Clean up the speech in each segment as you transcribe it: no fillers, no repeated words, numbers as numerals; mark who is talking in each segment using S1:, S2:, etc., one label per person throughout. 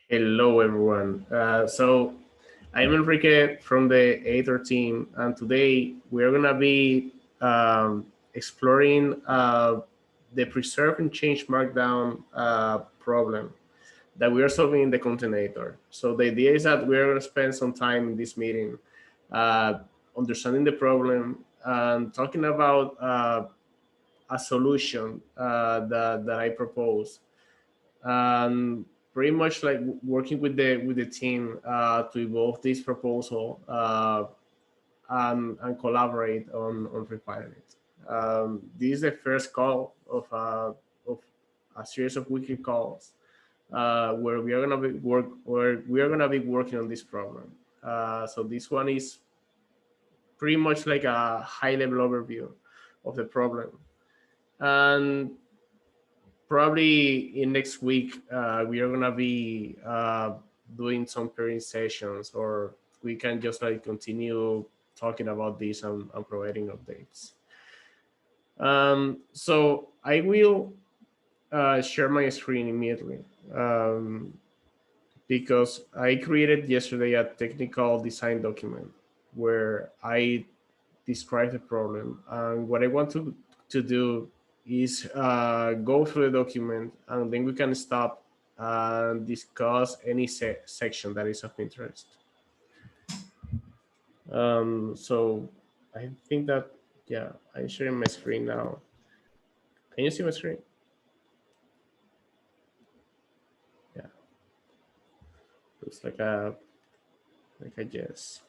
S1: Hello, everyone. So I'm Enrique from the Aitor team, and today we're going to be exploring the preserve and change Markdown problem that we are solving in the container. So the idea is that we're going to spend some time in this meeting uh, understanding the problem and talking about a solution that I propose, and pretty much like working with the team to evolve this proposal and collaborate on refining it. This is the first call of a series of weekly calls where we are gonna be working on this problem. So this one is pretty much like a high level overview of the problem, and probably in next week we are gonna be doing some pairing sessions, or we can just like continue talking about this and providing updates. So I will share my screen immediately, because I created yesterday a technical design document where I describe the problem, and what I want to do is go through the document, and then we can stop and discuss any section that is of interest. So I think that, yeah, I'm sharing my screen now. Can you see my screen? Yeah, looks like a yes.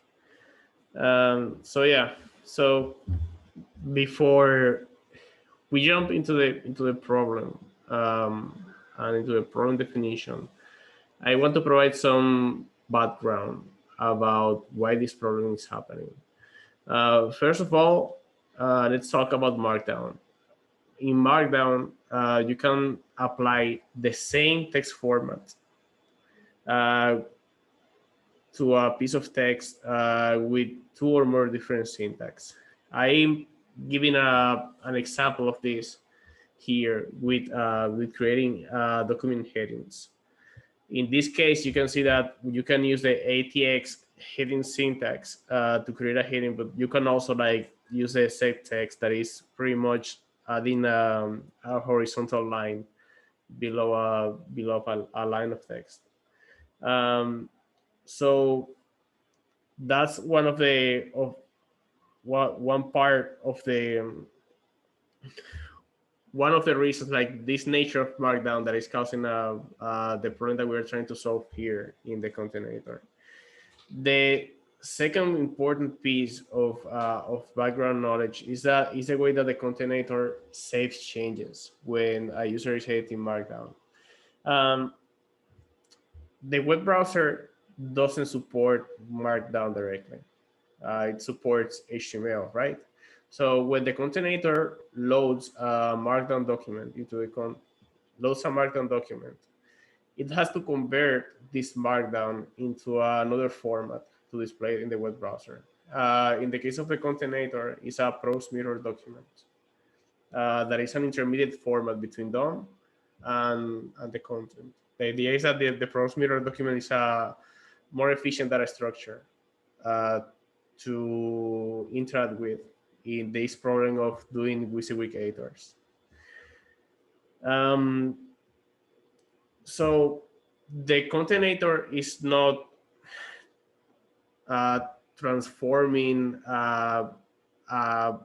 S1: So yeah, so before we jump into the problem, and into the problem definition, I want to provide some background about why this problem is happening. First of all, let's talk about Markdown. In Markdown, you can apply the same text format uh, to a piece of text with two or more different syntax. I'm giving an example of this here with creating document headings. In this case, you can see that you can use the ATX heading syntax to create a heading, but you can also like use a set text that is pretty much adding a horizontal line below a line of text. Um, so that's one part of the one of the reasons, like this nature of Markdown, that is causing the problem that we're trying to solve here in the container. The second important piece of background knowledge is the way that the container saves changes when a user is editing Markdown. Um, the web browser doesn't support Markdown directly. It supports HTML, right? So when the container loads a Markdown document loads a Markdown document, it has to convert this Markdown into another format to display it in the web browser. In the case of the container, it's a prose mirror document that is an intermediate format between DOM and the content. The idea is that the prose mirror document is a more efficient data structure uh, to interact with in this problem of doing WYSIWYG editors. Um, so the container is not uh, transforming uh, a,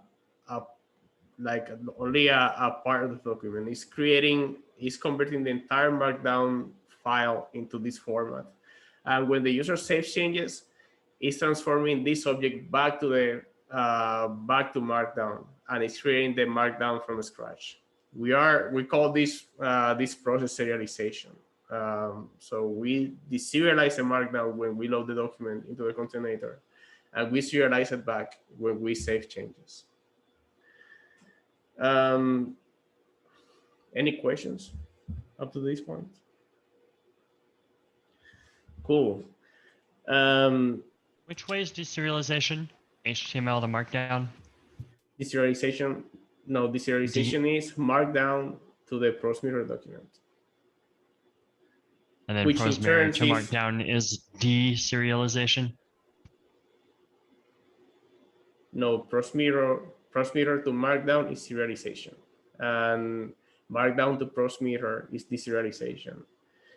S1: like only a part of the document. It's converting the entire Markdown file into this format. And when the user saves changes, it's transforming this object back to Markdown, and it's creating the Markdown from scratch. We call this process serialization. So we deserialize the Markdown when we load the document into the container, and we serialize it back when we save changes. Um, any questions up to this point? Cool.
S2: Which way is deserialization? HTML to Markdown?
S1: Deserialization is Markdown to the prose mirror document.
S2: And then
S1: which in
S2: Prosemirror
S1: turns
S2: to
S1: is
S2: Markdown is deserialization.
S1: no Prosemirror to Markdown is serialization, and Markdown to Prosemirror is deserialization.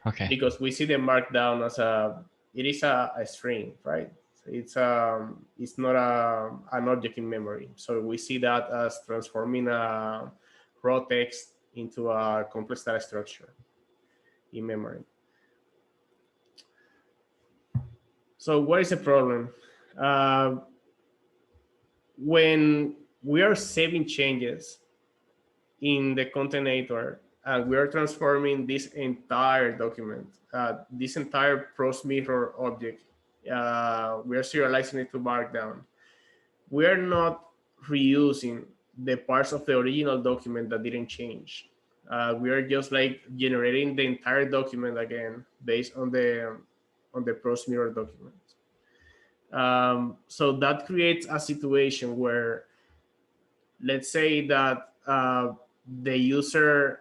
S2: Okay.
S1: Because we see the Markdown as it is a string, right? So it's not an object in memory. So we see that as transforming a raw text into a complex data structure in memory. So what is the problem? Uh, when we are saving changes in the content editor and we are transforming this entire document, this entire Prosemirror object, we are serializing it to Markdown. We are not reusing the parts of the original document that didn't change. We are just like generating the entire document again based on the Prosemirror document. So that creates a situation where, let's say that the user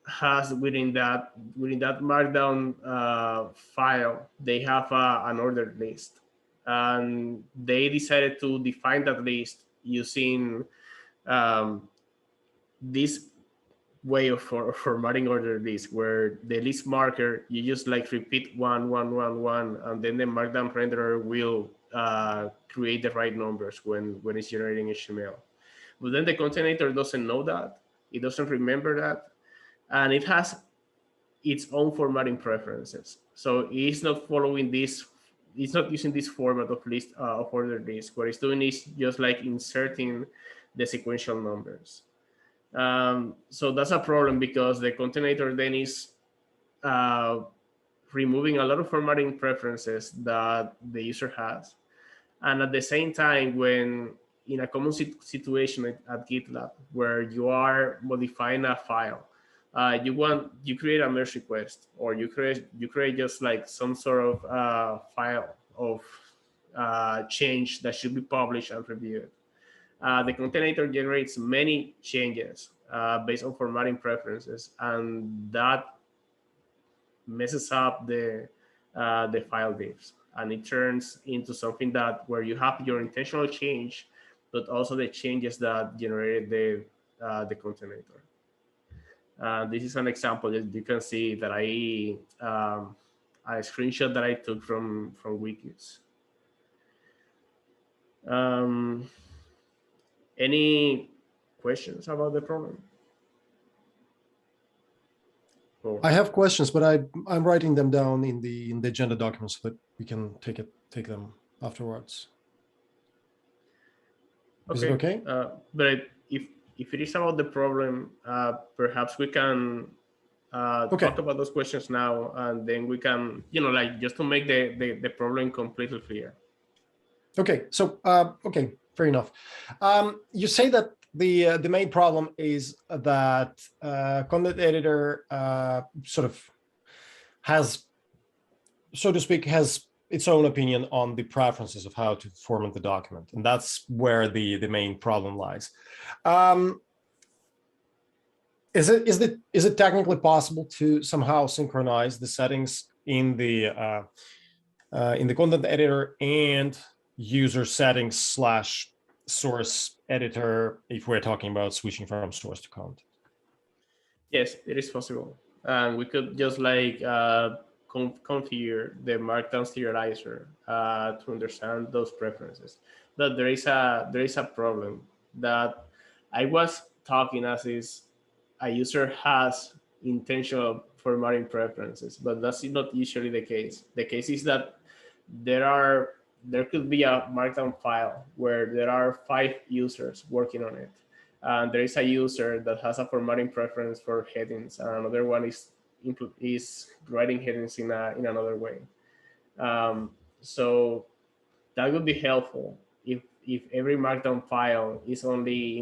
S1: has within that Markdown file, they have an ordered list, and they decided to define that list using um, this way of formatting ordered list, where the list marker you just like repeat 1 1 1 1, and then the Markdown renderer will create the right numbers when it's generating HTML. But then the content editor doesn't know that, it doesn't remember that, and it has its own formatting preferences. So it's not following this. It's not using this format of list of ordered list. What it's doing is just like inserting the sequential numbers. So that's a problem because the content editor then is uh, removing a lot of formatting preferences that the user has, and at the same time, when in a common situation at Gitlab where you are modifying a file, you create a merge request, or you create just like some sort of file of change that should be published and reviewed. The content editor generates many changes based on formatting preferences, and that messes up the file diffs, and it turns into something that where you have your intentional change, but also the changes that generated the content editor. This is an example that you can see that a screenshot that I took from wikis. Um, any questions about the problem?
S3: I have questions, but I'm writing them down in the agenda document so that we can take them afterwards.
S1: Okay.
S3: Is it okay?
S1: But if it is about the problem, perhaps we can
S3: Okay.
S1: talk about those questions now, and then we can, like just to make the problem completely clear.
S3: Okay. So okay, fair enough. You say that the main problem is that content editor sort of has, so to speak, has its own opinion on the preferences of how to format the document, and that's where the main problem lies. Is it technically possible to somehow synchronize the settings in the content editor and user settings / source editor if we're talking about switching from source to content?
S1: Yes, it is possible, and we could just like configure the Markdown serializer to understand those preferences. But there is a problem that I was talking as is a user has intentional formatting preferences, but that's not usually the case. The case is that there could be a Markdown file where there are 5 users working on it, and there is a user that has a formatting preference for headings, and another one is writing headings in another way. So that would be helpful if every Markdown file is only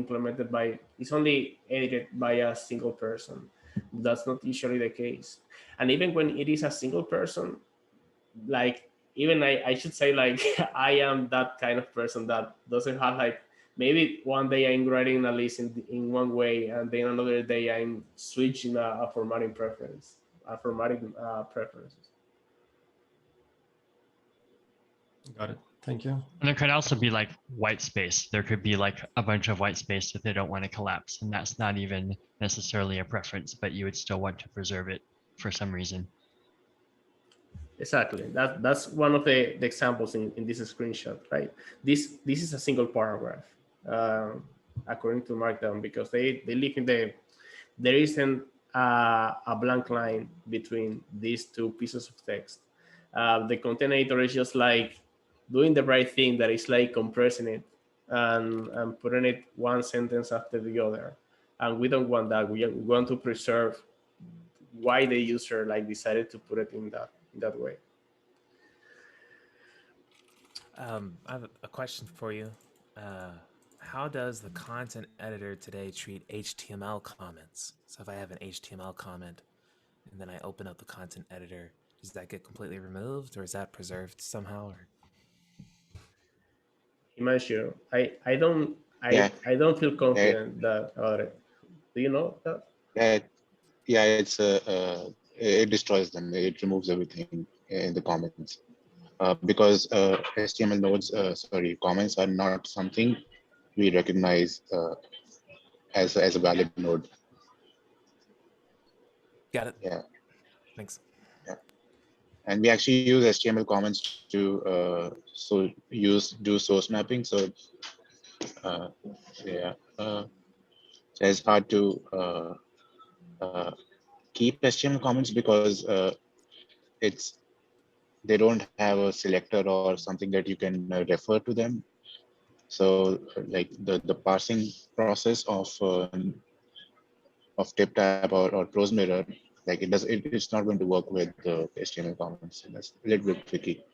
S1: edited by a single person. That's not usually the case, and even when it is a single person, like even I should say like I am that kind of person that doesn't have like, maybe one day I'm writing a list in one way, and then another day I'm switching a formatting preference. formatting preferences.
S3: Got it. Thank you.
S2: And there could also be like white space. There could be like a bunch of white space that they don't want to collapse. And that's not even necessarily a preference, but you would still want to preserve it for some reason.
S1: Exactly. That's one of the examples in this screenshot, right? This is a single paragraph, according to Markdown, because they live in there isn't a blank line between these two pieces of text. The content editor is just like doing the right thing, that is like compressing it and putting it one sentence after the other. And we don't want that. We want to preserve why the user like decided to put it in that way.
S4: I have a question for you. How does the content editor today treat HTML comments? So if I have an HTML comment and then I open up the content editor, does that get completely removed, or is that preserved somehow? Or
S1: Himanshu, I don't
S5: Yeah,
S1: I don't feel
S5: yeah,
S1: confident that about it. Do you know that?
S5: yeah, yeah. It destroys them. It removes everything in the comments because HTML nodes, comments are not something we recognize as a valid node.
S4: got it.
S5: Yeah,
S4: Thanks.
S5: yeah. And we actually use HTML comments to do source mapping. So uh, yeah, it's hard to keep HTML comments because it's they don't have a selector or something that you can refer to them. So like the parsing process of TipTap or Prose Mirror, like it's not going to work with the HTML comments. That's a little bit tricky.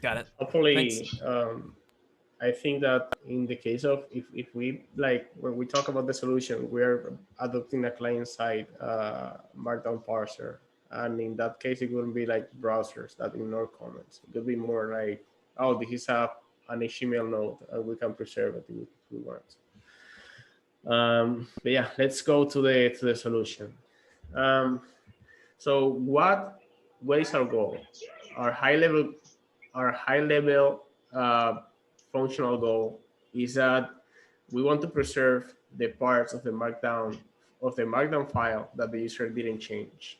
S4: Got it. Thanks.
S1: Hopefully, I think that in the case of if we like when we talk about the solution, we're adopting a client side Markdown parser, and in that case, it wouldn't be like browsers that ignore comments. It could be more like, oh, this is an HTML node, and we can preserve it if we want. But yeah, let's go to the solution. So what is our goal? Our high level our high level functional goal is that we want to preserve the parts of the markdown file that the user didn't change.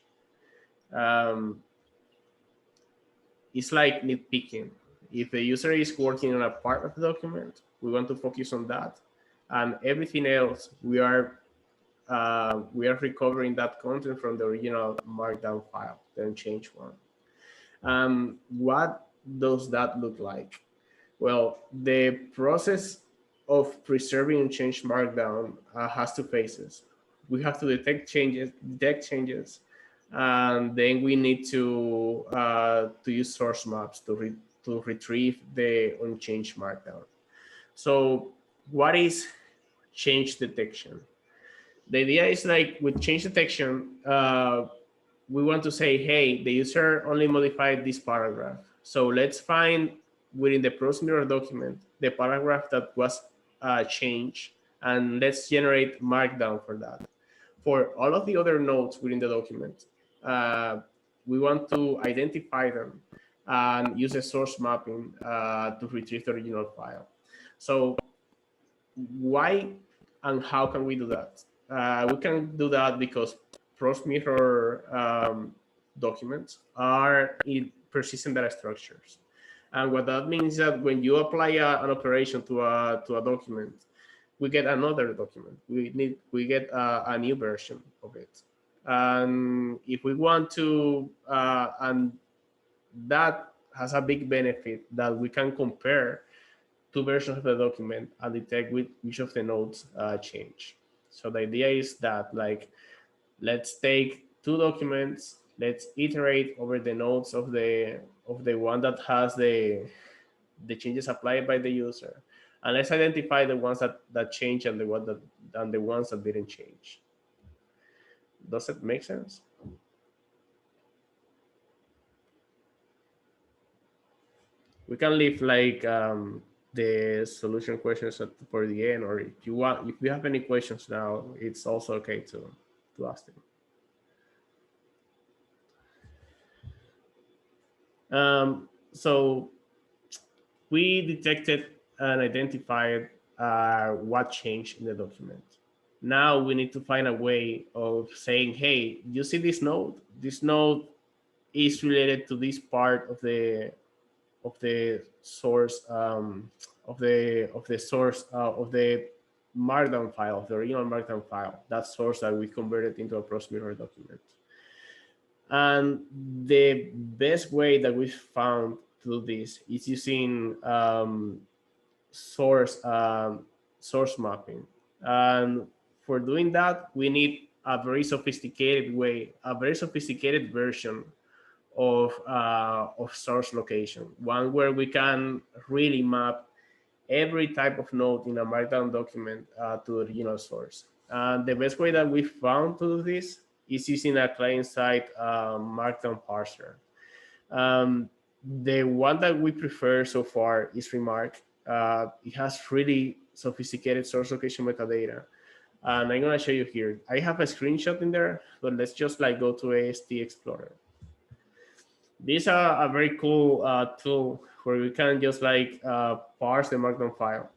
S1: Um, it's like nitpicking. If the user is working on a part of the document, we want to focus on that, and everything else we are recovering that content from the original markdown file, the unchanged one. What does that look like? Well, the process of preserving unchanged markdown has two phases. We have to detect changes, and then we need to use source maps to retrieve the unchanged markdown. So, what is change detection? The idea is like with change detection, we want to say, hey, the user only modified this paragraph. So let's find within the Prose Mirror document the paragraph that was changed, and let's generate Markdown for that. For all of the other nodes within the document, we want to identify them and use a source mapping to retrieve the original file. So why and how can we do that? We can do that because Prose Mirror documents are in persistent data structures. And what that means is that when you apply an operation to a document, we get another document. We get a new version of it. And if we want to, and that has a big benefit that we can compare two versions of the document and detect which of the nodes change. So the idea is that like, let's take two documents, let's iterate over the nodes of the one that has the changes applied by the user, and let's identify the ones that change and the ones that didn't change. Does it make sense? We can leave like the solution questions for the end, or if you have any questions now, it's also okay to to ask them. So we detected and identified what changed in the document. Now we need to find a way of saying, hey, you see this node? This node is related to this part of the source of the source of the Markdown file, the original Markdown file, that source that we converted into a Pros Mirror document. And the best way that we found to do this is using source mapping. And for doing that, we need a very sophisticated way, a very sophisticated version of source location, one where we can really map every type of node in a Markdown document to the original source. And the best way that we found to do this is using a client-side Markdown parser. The one that we prefer so far is Remark. It has really sophisticated source location metadata. And I'm gonna show you here. I have a screenshot in there, but let's just like go to Asd Explorer. This is a very cool tool where we can just like parse the Markdown file.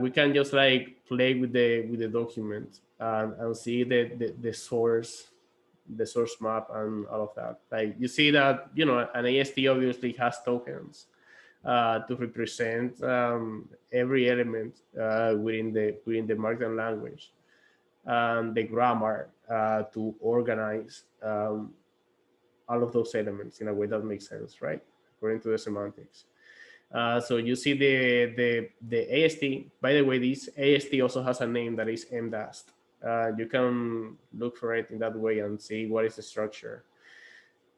S1: We can just like play with the document and see the source map and all of that. Like you see that, you know, an AST obviously has tokens to represent every element within the Markdown language, and the grammar to organize all of those elements in a way that makes sense, right? According to the semantics. So you see the AST. By the way, this AST also has a name that is MDAST. You can look for it in that way and see what is the structure.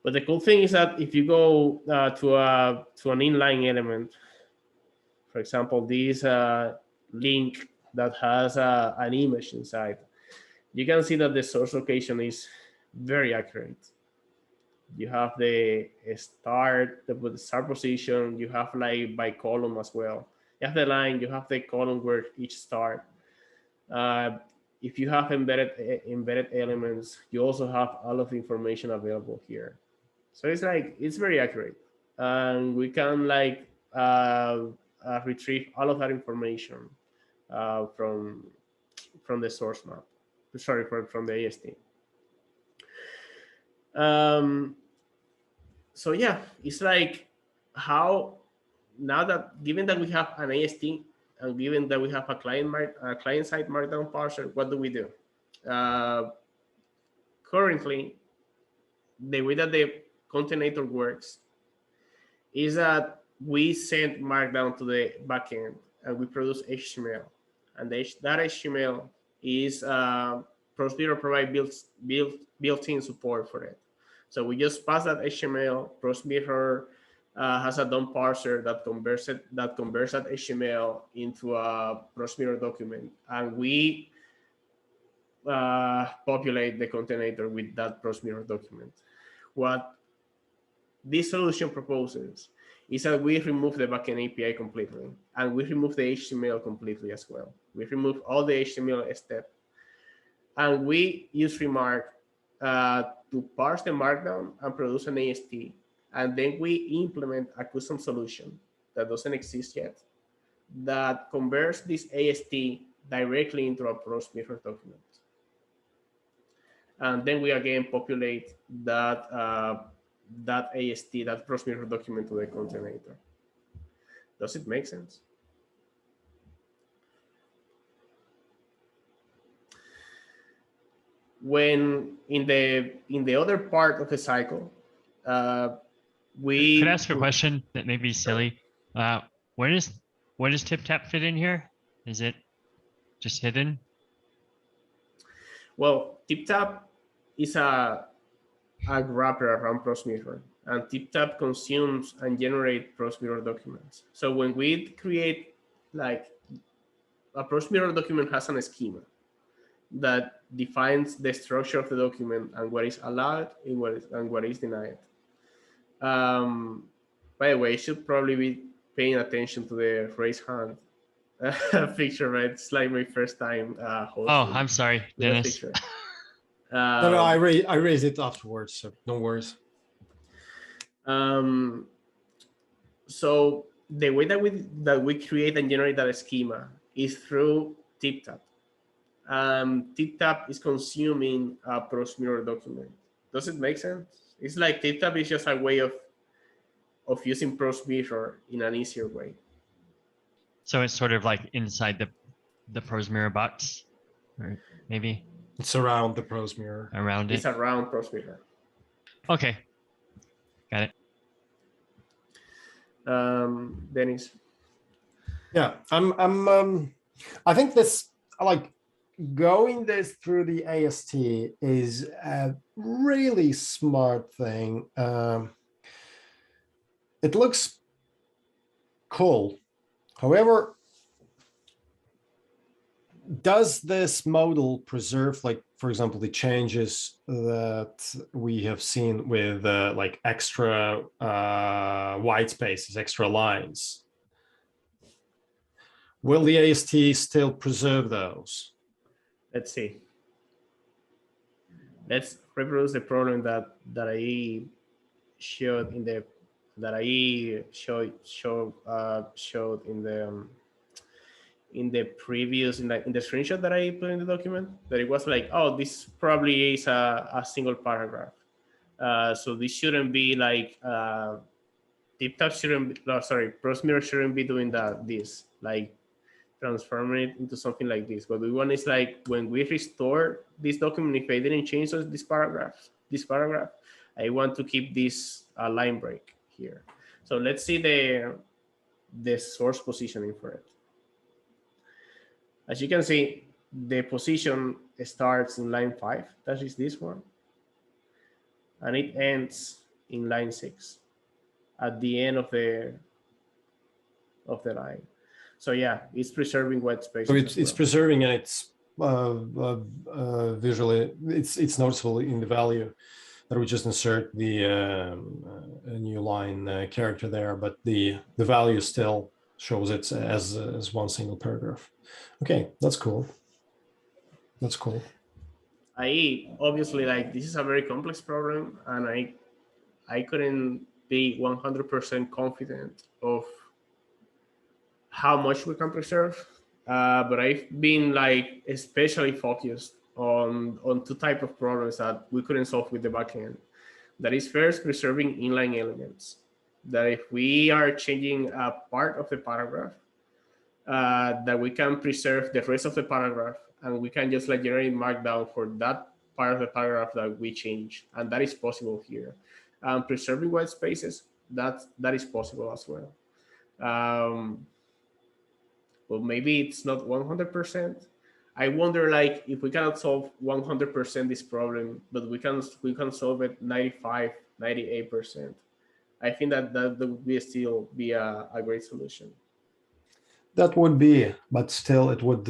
S1: But the cool thing is that if you go to an inline element, for example, this link that has an image inside, you can see that the source location is very accurate. You have the start, the start position. You have like by column as well. You have the line. You have the column where each start. If you have embedded elements, you also have all of the information available here. So it's very accurate, and we can like retrieve all of that information from the source map. Sorry, from the AST. So yeah, it's like how now that given that we have an AST and given that we have a client-side Markdown parser, what do we do? Currently, the way that the container works is that we send Markdown to the backend and we produce HTML, and that HTML is Pros Mirror provide built-in support for it. So we just pass that HTML. Pros Mirror has a DOM parser that converts that HTML into a Pros Mirror document, and we populate the container with that Pros Mirror document. What this solution proposes is that we remove the backend API completely, and we remove the HTML completely as well. We remove all the HTML step, and we use Remark to parse the Markdown and produce an AST, and then we implement a custom solution that doesn't exist yet that converts this AST directly into a Pros Mirror document. And then we again populate that AST, that Pros Mirror document to the container. Does it make sense? When in the other part of the cycle, we
S2: could I ask a question that may be silly. Where does TipTap fit in here? Is it just hidden?
S1: Well, TipTap is a wrapper around Pros Mirror, and TipTap consumes and generates Pros Mirror documents. So when we create, like, a Pros Mirror document has a schema that defines the structure of the document and what is allowed and what is denied. By the way, you should probably be paying attention to the raise hand picture, right? It's like my first time
S2: Oh,
S1: hosting
S2: I'm sorry,
S1: with a
S2: Dennis.
S1: picture.
S3: No, I raised it afterwards, so no worries.
S1: So the way that we create and generate that schema is through TipTap. TipTap is consuming a Proxmirror document. Does it make sense? It's like TipTap is just a way of using Proxmirror in an easier way.
S2: So it's sort of like inside the Proxmirror box, or maybe
S3: It's around the Proxmirror.
S2: around
S1: It's
S2: it.
S1: around Proxmirror.
S2: Okay, got it.
S1: Dennis.
S3: Yeah, I think this, like, going this through the AST is a really smart thing. It looks cool. However, does this model preserve, like, for example, the changes that we have seen with like extra white spaces, extra lines? Will the AST still preserve those?
S1: Let's see. Let's reproduce the problem that I showed in the showed in the previous in the screenshot that I put in the document. That it was like, oh, this probably is a single paragraph. So this shouldn't be like TipTap shouldn't. Proxmirror shouldn't be doing this, like transforming it into something like this. What we want is like when we restore this document, if I didn't change this paragraph, I want to keep this line break here. So let's see the source positioning for it. As you can see, the position starts in line 5, that is this one, and it ends in line 6 at the end of the line. So yeah, it's preserving white space.
S3: So it's preserving, and it's visually it's noticeable in the value that we just insert the a new line character there, but the value still shows it as one single paragraph. Okay, that's cool. That's cool.
S1: I obviously, like, this is a very complex problem, and I couldn't be 100% confident of how much we can preserve. But I've been like especially focused on two type of problems that we couldn't solve with the backend. That is, first, preserving inline elements. That if we are changing a part of the paragraph, that we can preserve the rest of the paragraph, and we can just like generate Markdown for that part of the paragraph that we change, and that is possible here. Preserving white spaces, that is possible as well. Well, maybe it's not 100%. I wonder, like, if we cannot solve 100% this problem, but we can solve it 95, 98%. I think that would be still be a great solution.
S3: That would be, but still, it would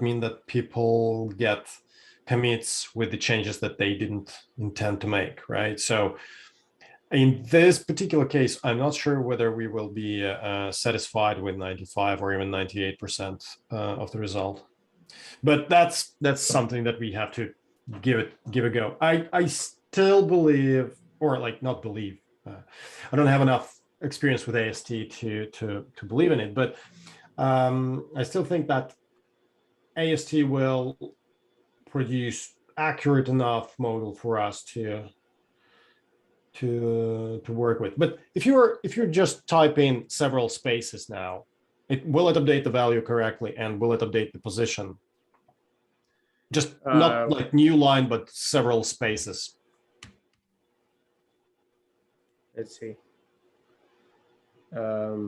S3: mean that people get commits with the changes that they didn't intend to make, right? So in this particular case, I'm not sure whether we will be satisfied with 95 or even 98% of the result. But that's something that we have to give a go. I still believe, or like not believe, I don't have enough experience with AST to believe in it, but I still think that AST will produce accurate enough model for us to work with. But if you're just typing several spaces now, will it update the value correctly, and will it update the position? Just not like new line, but several spaces.
S1: Let's see. But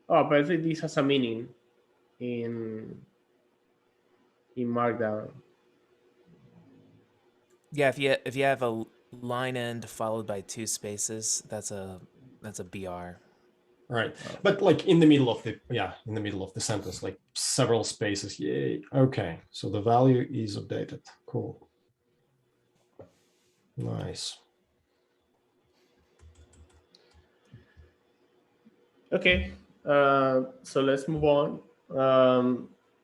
S1: I think this has a meaning in Markdown.
S4: Yeah, if you have a line end followed by 2 spaces, that's a BR.
S3: Right, but like in the middle of the sentence, like several spaces. Yay. Okay, so the value is updated. Cool. Nice.
S1: Okay, So let's move on.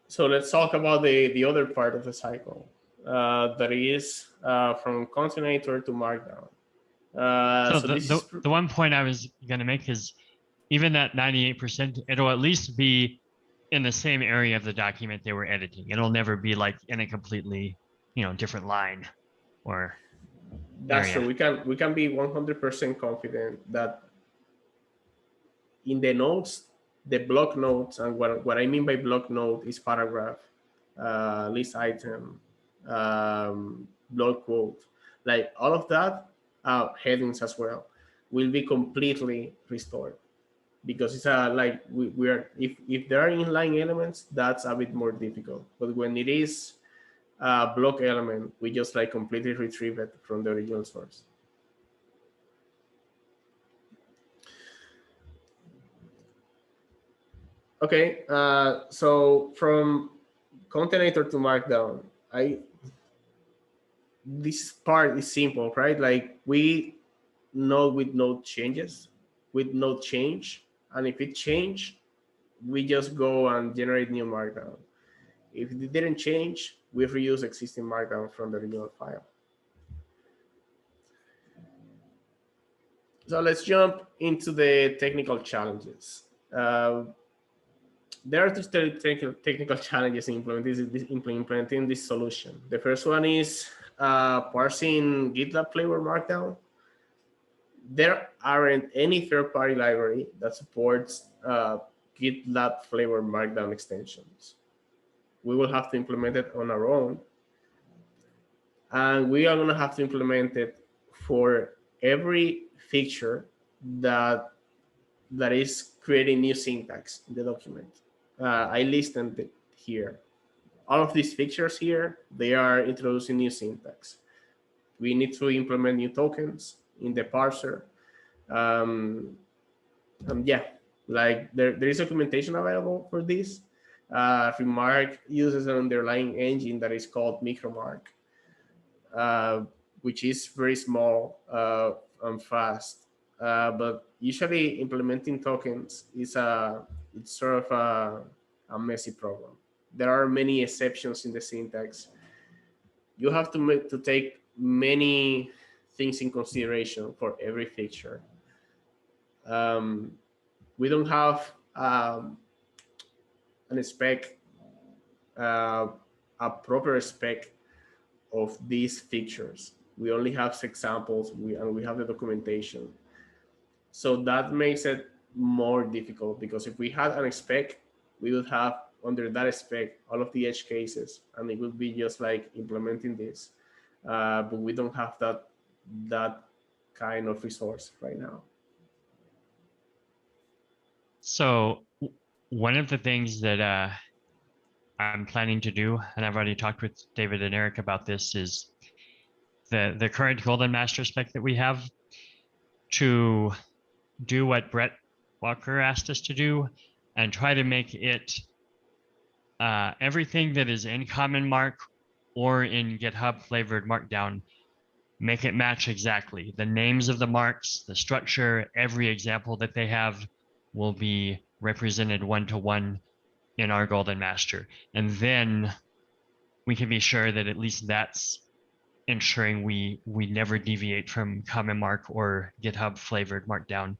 S1: So let's talk about the other part of the cycle, that is from concatenator to markdown.
S2: So
S1: So this is
S2: the one point I was going to make is even that 98%, it'll at least be in the same area of the document they were editing. It'll never be like in a completely, different line or
S1: that's true.
S2: area.
S1: We can be 100% confident that in the notes, the block notes, and what I mean by block note is paragraph, list item, block quote, like all of that, headings as well, will be completely restored, because it's like we are, if there are inline elements, that's a bit more difficult. But when it is a block element, we just like completely retrieve it from the original source. Okay, so from concatenator to markdown, this part is simple, right? Like we node with node changes, with node change, and if it change, we just go and generate new markdown. If it didn't change, we reuse existing markdown from the original file. So let's jump into the technical challenges. There are two technical challenges in implementing this solution. The first one is parsing Gitlab flavor markdown. There aren't any third-party library that supports Gitlab flavor markdown extensions. We will have to implement it on our own, and we are going to have to implement it for every feature that is creating new syntax in the document. I listed it here. All of these features here, they are introducing new syntax. We need to implement new tokens in the parser. Yeah, like there is documentation available for this. Remark uses an underlying engine that is called Micromark, which is very small and fast. But usually implementing tokens is it's sort of a messy problem. There are many exceptions in the syntax. You have to take many things in consideration for every feature. We don't have an spec, uh, a proper spec of these features. We only have examples, and we have the documentation. So that makes it more difficult, because if we had an spec, we would have under that spec all of the edge cases, and it would be just like implementing this. But we don't have that kind of resource right now.
S2: So one of the things that I'm planning to do, and I've already talked with David and Eric about this, is the current Golden Master spec that we have, to do what Brett Walker asked us to do and try to make it everything that is in Common Mark or in GitHub flavored Markdown, make it match exactly. The names of the marks, the structure, every example that they have will be represented one-to-one in our Golden Master. And then we can be sure that at least that's ensuring we never deviate from Common Mark or GitHub flavored Markdown.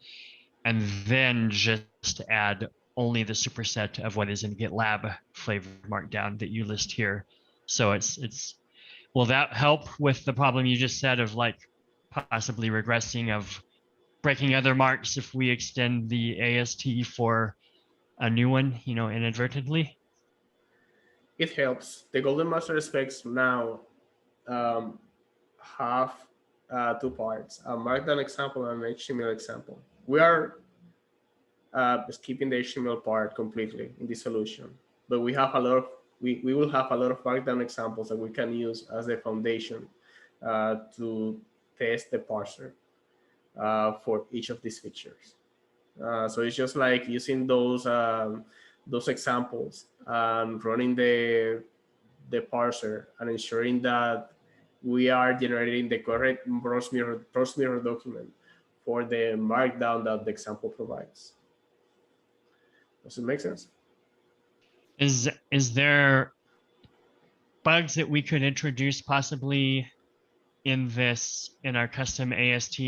S2: And then just add only the superset of what is in GitLab flavored Markdown that you list here. So it's will that help with the problem you just said of like possibly regressing, of breaking other marks if we extend the AST for a new one, inadvertently?
S1: It helps. The Golden Master specs now um, have two parts: a Markdown example and an HTML example. We are skipping the HTML part completely in this solution, but we have a lot of we will have a lot of Markdown examples that we can use as the foundation to test the parser for each of these features. So it's just like using those examples and running the parser and ensuring that we are generating the correct cross mirror document for the markdown that the example provides. Does it make sense?
S2: Is there bugs that we could introduce possibly in our custom AST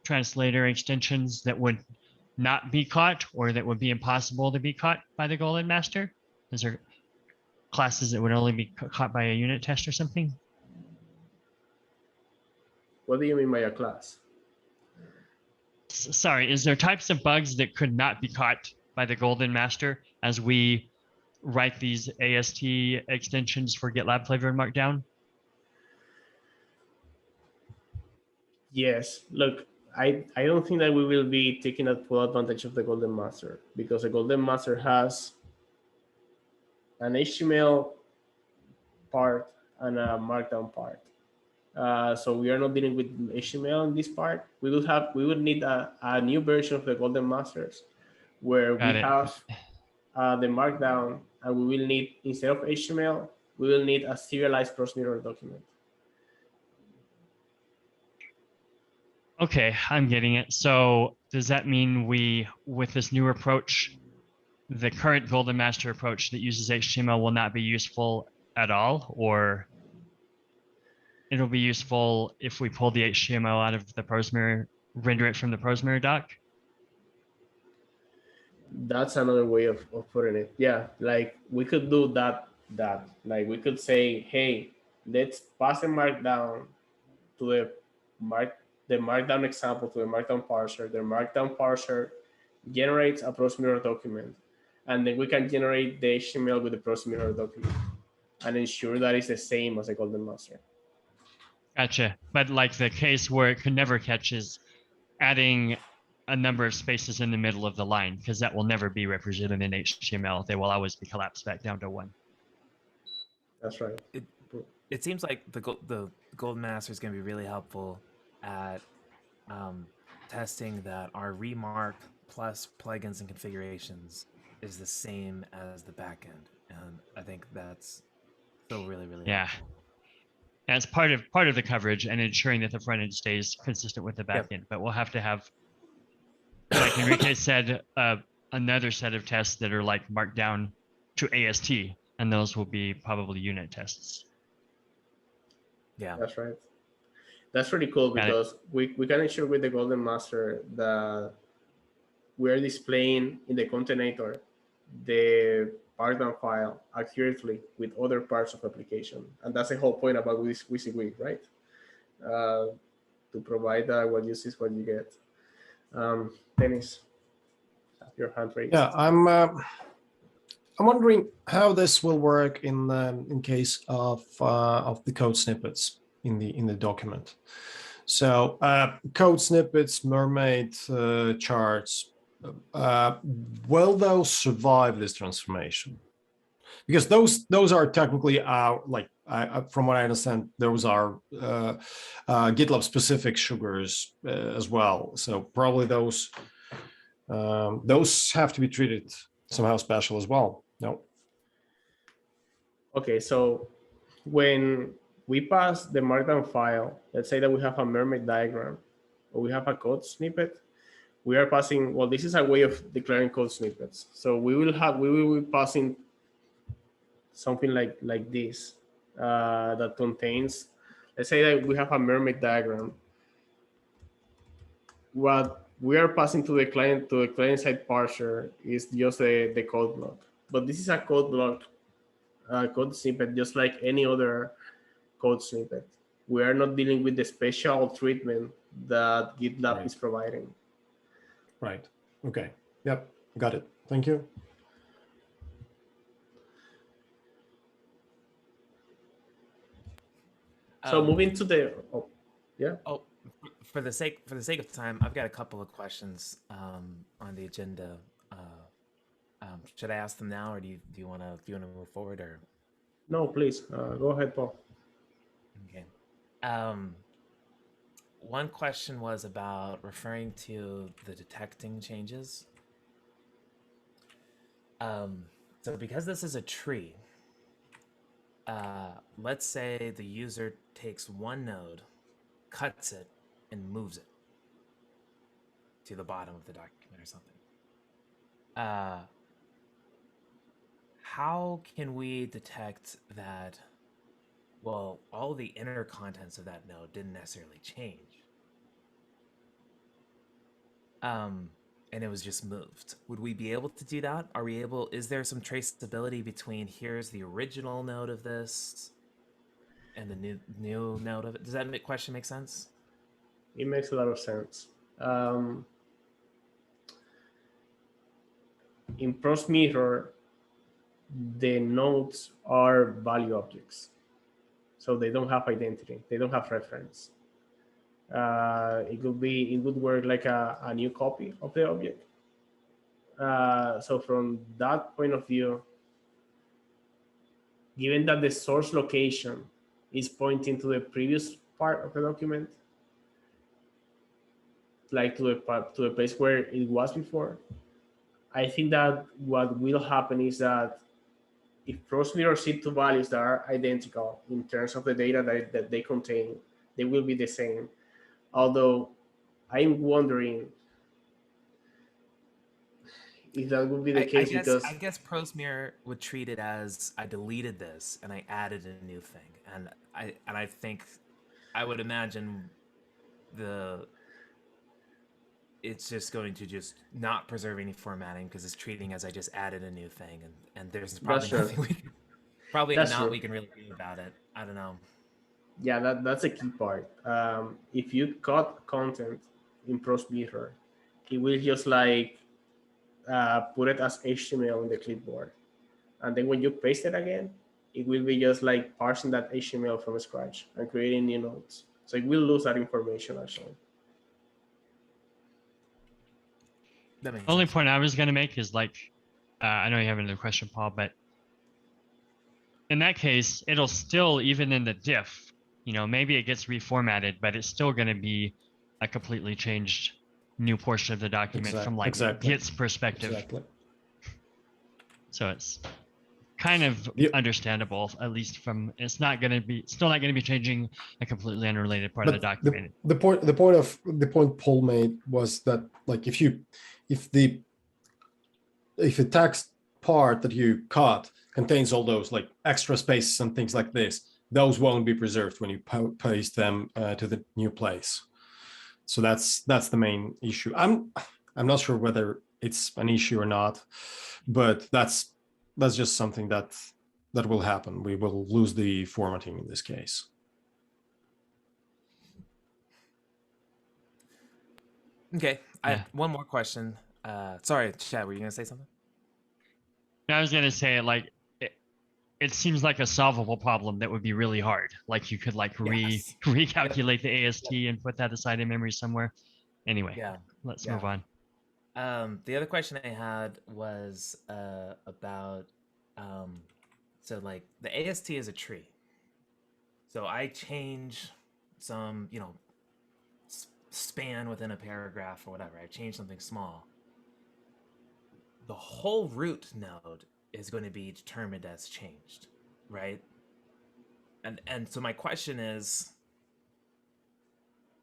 S2: translator extensions that would not be caught, or that would be impossible to be caught by the Golden Master? Is there classes that would only be caught by a unit test or something?
S1: What do you mean by a class?
S2: Sorry, is there types of bugs that could not be caught by the Golden Master as we write these AST extensions for GitLab flavored Markdown?
S1: Yes. Look, I don't think that we will be taking a full advantage of the Golden Master, because the Golden Master has an HTML part and a Markdown part. So we are not dealing with HTML in this part. We would need a new version of the Golden Masters where
S2: Got
S1: we
S2: it.
S1: have the Markdown, and we will need, instead of HTML, we will need a serialized cross mirror document.
S2: Okay, I'm getting it. So does that mean with this new approach, the current Golden Master approach that uses HTML will not be useful at all, or it'll be useful if we pull the HTML out of the prose mirror, render it from the prose mirror doc?
S1: That's another way of putting it. Yeah, like we could do that. Like we could say, hey, let's pass a Markdown to the Markdown example to the Markdown parser. The Markdown parser generates a prose mirror document, and then we can generate the HTML with the prose mirror document and ensure that it's the same as the Golden Master.
S2: Gotcha. But like the case where it could never catch is adding a number of spaces in the middle of the line, because that will never be represented in HTML. They will always be collapsed back down to 1.
S1: That's right.
S4: It seems like the Golden Master is going to be really helpful at testing that our remark plus plugins and configurations is the same as the backend, and I think that's still really helpful.
S2: As part of the coverage and ensuring that the front end stays consistent with the back end. But we'll have to have, like Enrique said, another set of tests that are like Markdown to AST, and those will be probably unit tests.
S4: Yeah,
S1: that's right. That's pretty cool, because we can ensure with the Golden Master that we're displaying in the container the Markdown file accurately with other parts of application. And that's the whole point about WYSIWYG, right? To provide what you see is what you get. Dennis, your hand raised.
S3: Yeah, I'm wondering how this will work in case of the code snippets in the document. So code snippets, mermaid charts, will those survive this transformation? Because those are technically from what I understand, those are GitLab specific sugars as well. So probably those have to be treated somehow special as well. No.
S1: Okay, so when we pass the Markdown file, let's say that we have a mermaid diagram or we have a code snippet, we are passing, well, this is a way of declaring code snippets. So we will be passing something like this that contains, let's say that we have a mermaid diagram. What we are passing to the client side parser is just the code block. But this is a code block, code snippet, just like any other code snippet. We are not dealing with the special treatment that GitLab is providing.
S3: Right. Okay. Yep. Got it. Thank you.
S1: So moving to the
S4: for the sake of time, I've got a couple of questions on the agenda. Should I ask them now, or do you want to move forward, or?
S1: No, please go ahead, Paul.
S4: Okay. One question was about referring to the detecting changes. So because this is a tree, let's say the user takes one node, cuts it, and moves it to the bottom of the document or something. how can we detect that, well, all the inner contents of that node didn't necessarily change? And it was just moved. Would we be able to do that? Are we able, is there some traceability between here's the original node of this and the new node of it? Does that question make sense?
S1: It makes a lot of sense. In Pros Mirror, the nodes are value objects. So they don't have identity. They don't have reference. It would work like a new copy of the object. So from that point of view, given that the source location is pointing to the previous part of the document, like to the place where it was before, I think that what will happen is that if pros mirror see two values that are identical in terms of the data that they contain, they will be the same. Although I'm wondering if that would be the case, because
S4: I guess pros mirror would treat it as I deleted this and I added a new thing, and I think I would imagine it's just going to just not preserve any formatting because it's treating as I just added a new thing, and there's probably nothing we can really do about it. I don't know.
S1: Yeah, that's a key part. If you cut content in pros mirror, it will just like put it as HTML on the clipboard, and then when you paste it again, it will be just like parsing that HTML from scratch and creating new nodes. So it will lose that information actually.
S4: That makes
S2: The only
S4: sense.
S2: point I was going to make is like, I know you have another question, Paul, but in that case, it'll still, even in the diff, maybe it gets reformatted, but it's still going to be a completely changed new portion of the document from like Git's perspective.
S3: Exactly.
S2: So it's kind of understandable, at least from, it's still not going to be changing a completely unrelated part of the document.
S3: The point Paul made was that like if the text part that you cut contains all those like extra spaces and things like this, those won't be preserved when you paste them to the new place. So that's the main issue. I'm not sure whether it's an issue or not, but that's just something that will happen. We will lose the formatting in this case.
S4: Okay, I have one more question. Sorry, Chad, were you gonna say something?
S2: I was gonna say like it seems like a solvable problem that would be really hard. Like you could like recalculate the AST and put that aside in memory somewhere. Anyway, let's move on.
S4: The other question I had was about so like the AST is a tree. So I change some, span within a paragraph or whatever. I change something small. The whole root node is going to be determined as changed, right? And so my question is,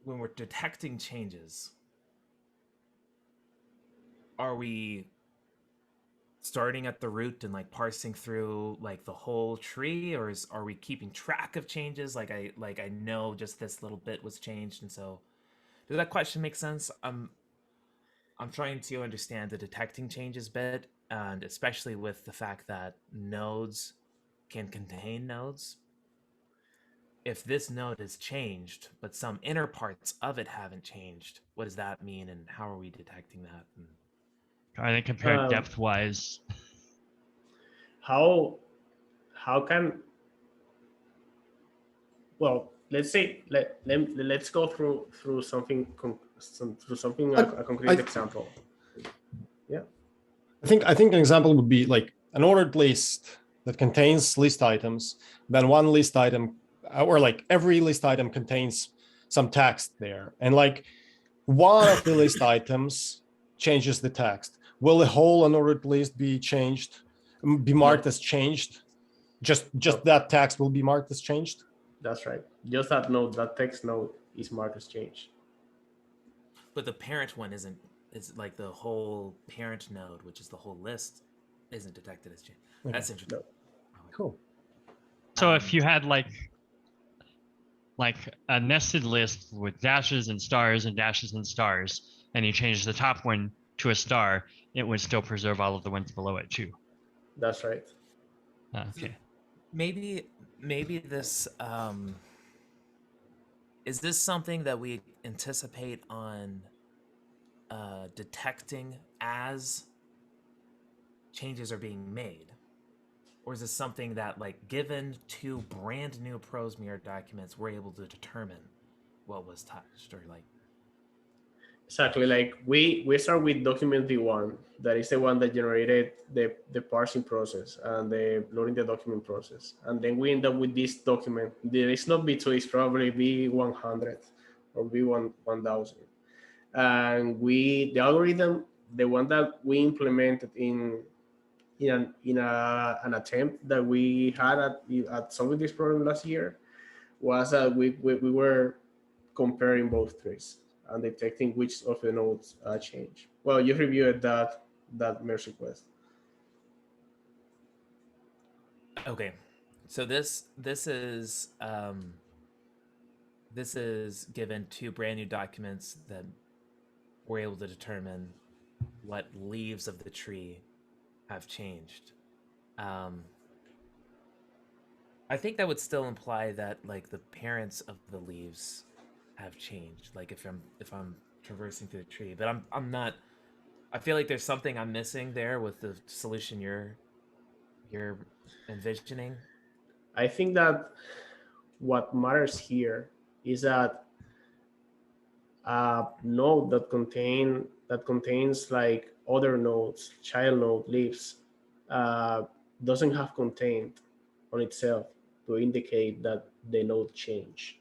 S4: when we're detecting changes, are we starting at the root and like parsing through like the whole tree, or are we keeping track of changes? Like I know just this little bit was changed, and so does that question make sense? I'm trying to understand the detecting changes bit, and especially with the fact that nodes can contain nodes. If this node has changed, but some inner parts of it haven't changed, what does that mean, and how are we detecting that?
S2: Are they compared depth-wise?
S1: How can, well, let's say let's go through something a concrete example. Yeah,
S3: I think an example would be like an ordered list that contains list items. Then one list item, or like every list item contains some text there, and like one of the list items changes the text. Will the whole unordered list be marked as changed? Just that text will be marked as changed?
S1: That's right. Just that node, that text node is marked as changed.
S4: But the parent one isn't It's like the whole parent node, which is the whole list, isn't detected as change.
S3: Okay.
S4: That's interesting.
S3: Cool.
S2: So if you had like a nested list with dashes and stars, and you change the top one to a star, it would still preserve all of the ones below it too.
S1: That's right.
S2: Okay.
S4: Maybe this is this something that we anticipate on detecting as changes are being made, or is this something that, like, given two brand new prose mirror documents, we're able to determine what was touched, or like?
S1: Exactly. Like we start with document V1, that is the one that generated the parsing process and the loading the document process. And then we end up with this document. There is not V2, it's probably V100 or V1000. And the algorithm, the one that we implemented an attempt that we had at solving this problem last year, was that we were comparing both trees and detecting which of the nodes change. Well, you reviewed that merge request.
S4: Okay, so this is given two brand new documents that we're able to determine what leaves of the tree have changed. I think that would still imply that, like, the parents of the leaves have changed. Like, if I'm traversing through the tree, but I'm not. I feel like there's something I'm missing there with the solution you're envisioning.
S1: I think that what matters here is that a node that contains like other nodes, child node leaves, uh, doesn't have content on itself to indicate that the node changed.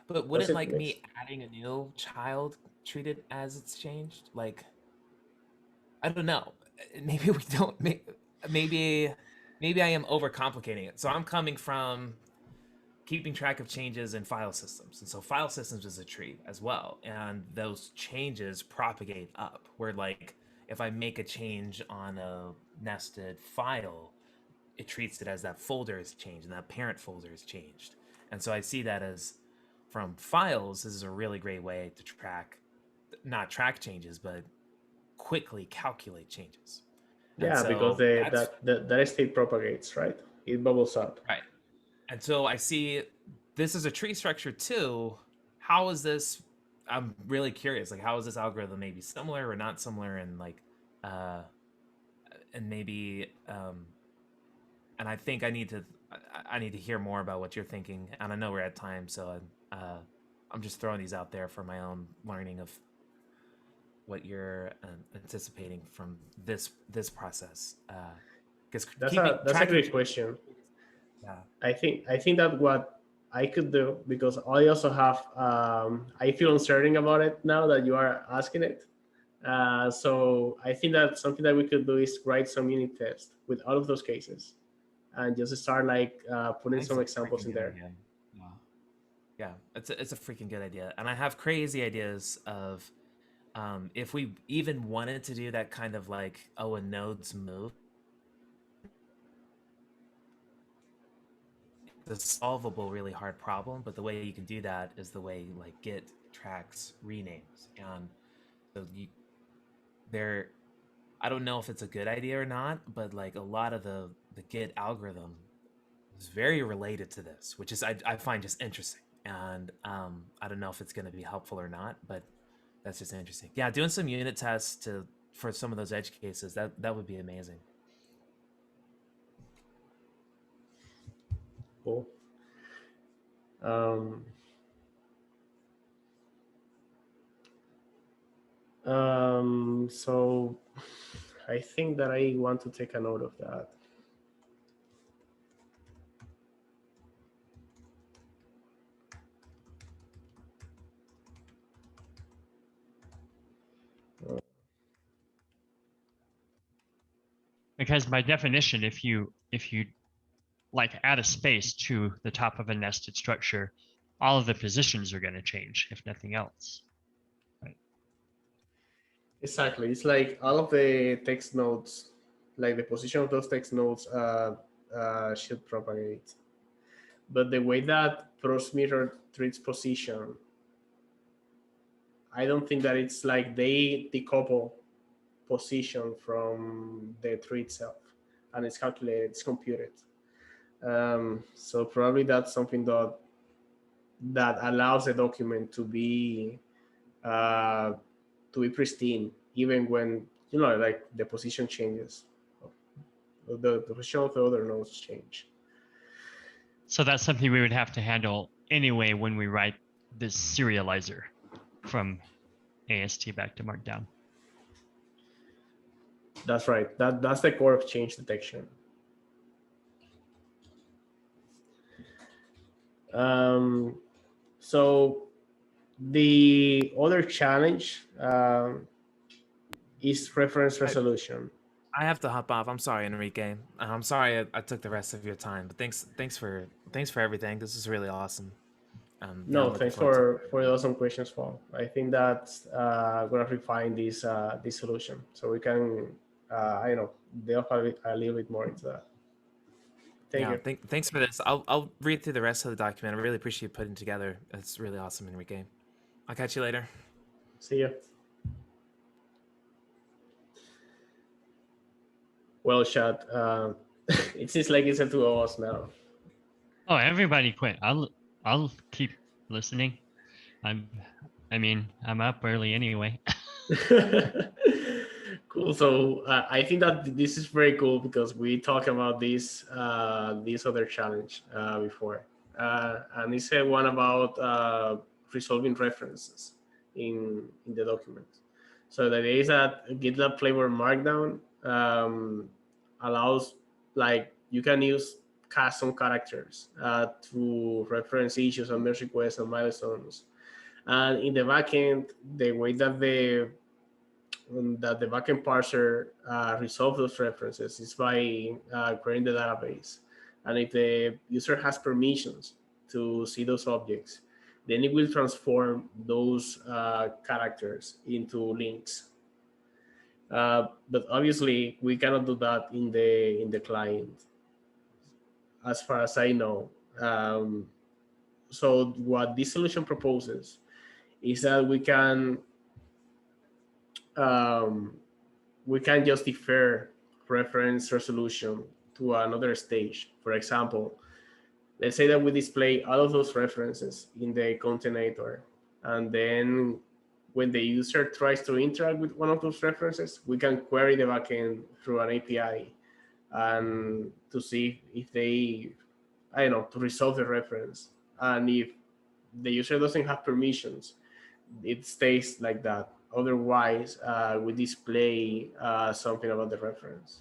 S4: But
S1: Does
S4: wouldn't,
S1: it
S4: like,
S1: makes
S4: me adding a new child treat it as it's changed? Like, I don't know. Maybe we don't. Maybe I am overcomplicating it. So I'm coming from keeping track of changes in file systems, and so file systems is a tree as well, and those changes propagate up. Where, like, if I make a change on a nested file, it treats it as that folder has changed and that parent folder has changed. And so I see that as, from files, this is a really great way to not track changes, but quickly calculate changes. And
S1: Yeah, because
S4: so that's
S1: that state propagates, right? It bubbles up.
S4: right. And so I see this is a tree structure too. How is this? I'm really curious. Like, how is this algorithm maybe similar or not similar? And, like, uh, and maybe, and I think I need to hear more about what you're thinking. And I know we're at time, so I'm just throwing these out there for my own learning of what you're anticipating from this process. Because keeping
S1: That's a
S4: track
S1: great
S4: of,
S1: question.
S4: yeah.
S1: I think that what I could do, because I also have I feel uncertain about it now that you are asking it. So I think that something that we could do is write some unit tests with all of those cases, and just start like
S4: I
S1: putting
S4: think
S1: some
S4: it's a
S1: examples
S4: freaking
S1: in
S4: good
S1: there.
S4: idea. Yeah. Yeah, it's a freaking good idea, and I have crazy ideas of, if we even wanted to do that kind of, like, a nodes move, it's a solvable, really hard problem. But the way you can do that is the way, like, Git tracks renames, and so there. I don't know if it's a good idea or not, but, like, a lot of the Git algorithm is very related to this, which is I find just interesting. And I don't know if it's going to be helpful or not, but that's just interesting. Yeah, doing some unit tests for some of those edge cases, that would be amazing.
S1: Cool. Um, so I think that I want to take a note of that.
S2: Because by definition, if you like add a space to the top of a nested structure, all of the positions are going to change, if nothing else. Right.
S1: Exactly. It's like all of the text nodes, like the position of those text nodes should propagate. But the way that pros mirror treats position, I don't think that it's like they decouple position from the tree itself, and it's calculated, it's computed. So probably that's something that allows the document uh, to be pristine, even when like the position changes, the position of the other nodes change.
S2: So that's something we would have to handle anyway when we write this serializer from AST back to Markdown.
S1: That's right. That's the core of change detection. So the other challenge is reference resolution.
S4: I have to hop off. I'm sorry, Enrique. I'm sorry I took the rest of your time, but thanks for everything. This is really awesome. Yeah,
S1: No,
S4: I'm looking
S1: thanks
S4: forward to
S1: for the awesome questions, Paul. I think that's gonna refine this solution, so we can delve a little bit more into that. Thank
S4: Yeah,
S1: you.
S4: thanks for this. I'll read through the rest of the document. I really appreciate putting together. It's really awesome, Enrique. I'll catch you later.
S1: See you. Well, chat. It seems like it's a 2 hours now.
S2: Oh, everybody quit. I'll keep listening. I'm up early anyway.
S1: Cool. So I think that this is very cool because we talked about this other challenge before, and it's one about resolving references in the document. So the idea is that GitLab flavor Markdown allows, like, you can use custom characters to reference issues and merge requests and milestones. And in the backend, the way that the backend parser resolves those references is by querying the database. And if the user has permissions to see those objects, then it will transform those characters into links. But obviously, we cannot do that in the client, as far as I know. So what this solution proposes is that um, we can just defer reference resolution to another stage. For example, let's say that we display all of those references in the content editor, and then when the user tries to interact with one of those references, we can query the backend through an API and to see if they, I don't know, to resolve the reference. And if the user doesn't have permissions, it stays like that. Otherwise, we display something about the reference.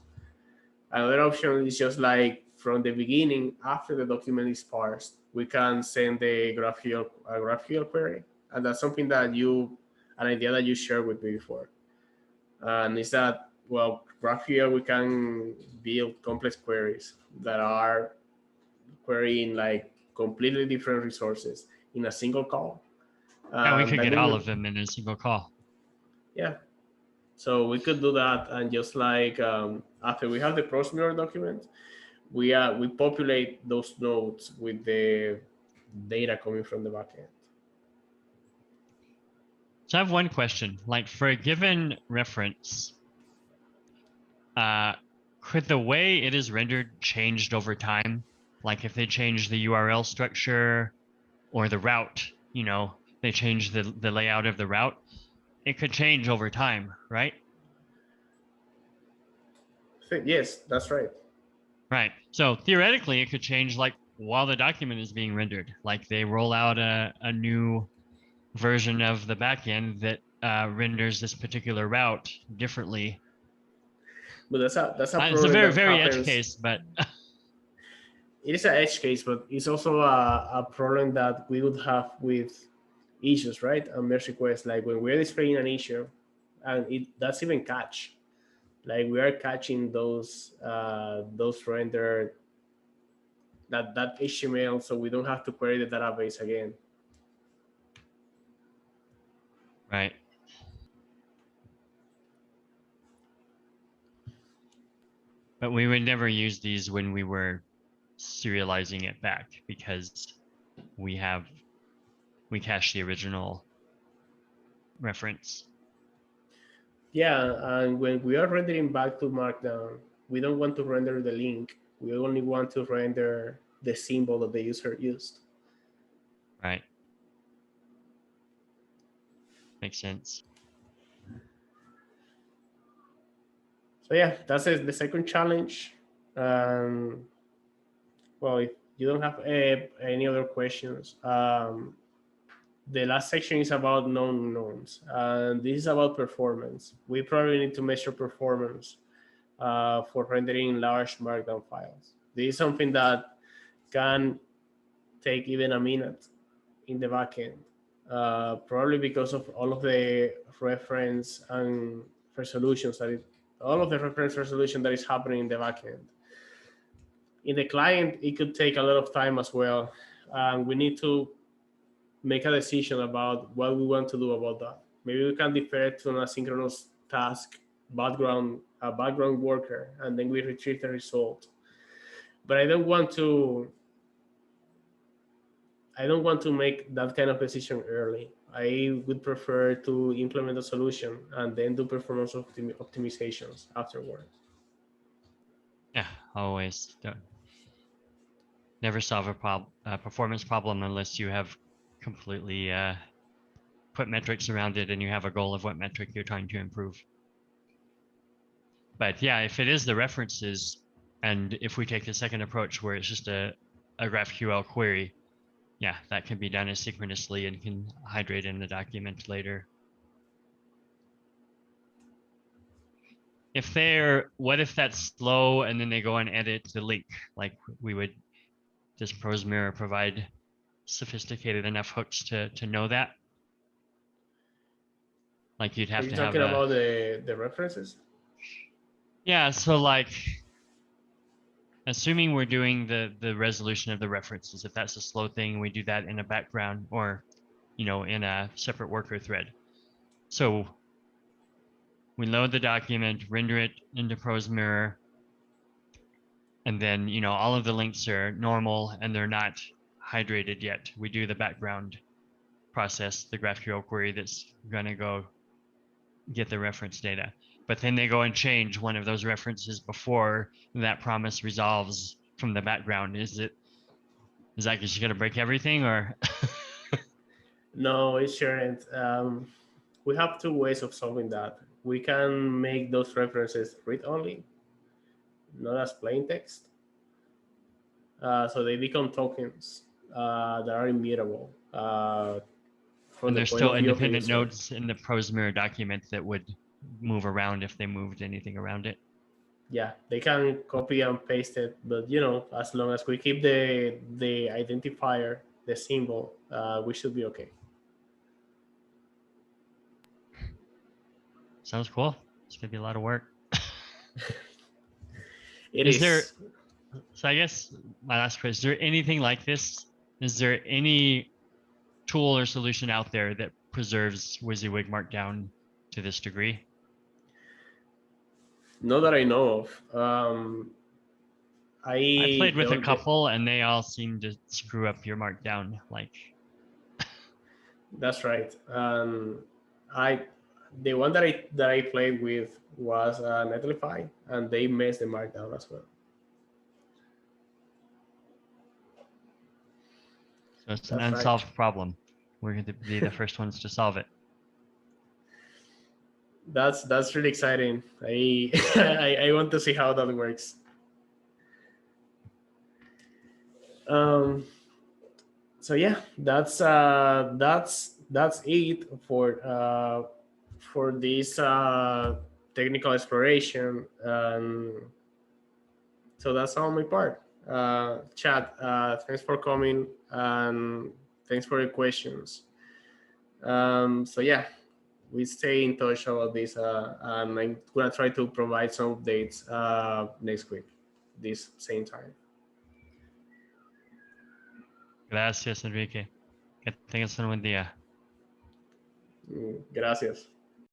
S1: Another option is just like from the beginning, after the document is parsed, we can send a GraphQL query, and that's something an idea that you shared with me before. And is that, well, GraphQL, we can build complex queries that are querying like completely different resources in a single call.
S2: Yeah, we could
S1: Like
S2: get all of them in a single call.
S1: Yeah, so we could do that, and just like after we have the Proxmire document, we populate those nodes with the data coming from the backend.
S2: So I have one question. Like for a given reference, could the way it is rendered changed over time? Like if they change the URL structure or the route, they change the layout of the route, it could change over time, right?
S1: Yes, that's right.
S2: Right. So theoretically, it could change like while the document is being rendered. Like they roll out a new version of the backend that renders this particular route differently.
S1: But that's a
S2: It's a
S1: problem
S2: very,
S1: that
S2: very edge
S1: happens.
S2: case, but
S1: It is an edge case, but it's also a problem that we would have with issues, right? And merge requests, like when we're displaying an issue, and that's even catch. Like we are catching those rendered that HTML, so we don't have to query the database again.
S2: right. But we would never use these when we were serializing it back because we cache the original reference.
S1: Yeah, and when we are rendering back to Markdown, we don't want to render the link. We only want to render the symbol that the user used.
S2: Right. Makes sense.
S1: So yeah, that's it, the second challenge. Well, if you don't have any other questions, the last section is about known unknowns, and this is about performance. We probably need to measure performance for rendering large Markdown files. This is something that can take even a minute in the backend, probably because of all of the reference and resolutions all of the reference resolution that is happening in the backend. In the client, it could take a lot of time as well. We need to make a decision about what we want to do about that. Maybe we can defer to an asynchronous task a background worker, and then we retrieve the result. But I don't want to make that kind of decision early. I would prefer to implement a solution and then do performance optimizations afterward.
S2: Yeah, always. Never solve a performance problem unless you have completely put metrics around it and you have a goal of what metric you're trying to improve. But yeah, if it is the references, and if we take the second approach where it's just a GraphQL query, yeah, that can be done asynchronously and can hydrate in the document later. What if that's slow and then they go and edit the link? Like does Prose Mirror provide sophisticated enough hooks to know that? Like you'd
S1: Are
S2: have
S1: you
S2: to have
S1: talking about the references?
S2: Yeah, so like assuming we're doing the resolution of the references, if that's a slow thing, we do that in a background or in a separate worker thread. So we load the document, render it into Prose Mirror, and then all of the links are normal and they're not hydrated yet. We do the background process, the GraphQL query that's gonna go get the reference data. But then they go and change one of those references before that promise resolves from the background. Is that just gonna break everything, or?
S1: No, it shouldn't. We have two ways of solving that. We can make those references read-only, not as plain text. So they become tokens that are immutable from
S2: And
S1: the
S2: there's
S1: point
S2: still
S1: of view of the
S2: independent
S1: user.
S2: nodes in the Prose Mirror document that would move around if they moved anything around it.
S1: Yeah, they can copy and paste it, but as long as we keep the identifier, the symbol, we should be okay.
S2: Sounds cool. It's gonna be a lot of work.
S1: It is.
S2: So I guess my last question, is there anything like this? Is there any tool or solution out there that preserves WYSIWYG Markdown to this degree?
S1: Not that I know of.
S2: I played with a
S1: don't get-
S2: couple and they all seem to screw up your Markdown. Like,
S1: That's right. The one that I played with was Netlify, and they messed the Markdown as well.
S2: so it's an
S1: That's right.
S2: unsolved problem. We're going to be the first ones to solve it.
S1: That's really exciting. I I want to see how that works. So yeah, that's it for this technical exploration. So that's all my part. Chat, thanks for coming and thanks for your questions. So yeah, we stay in touch about this, and I'm gonna try to provide some updates next week, this same time.
S2: Gracias, Enrique. Que tengas un buen día.
S1: Gracias.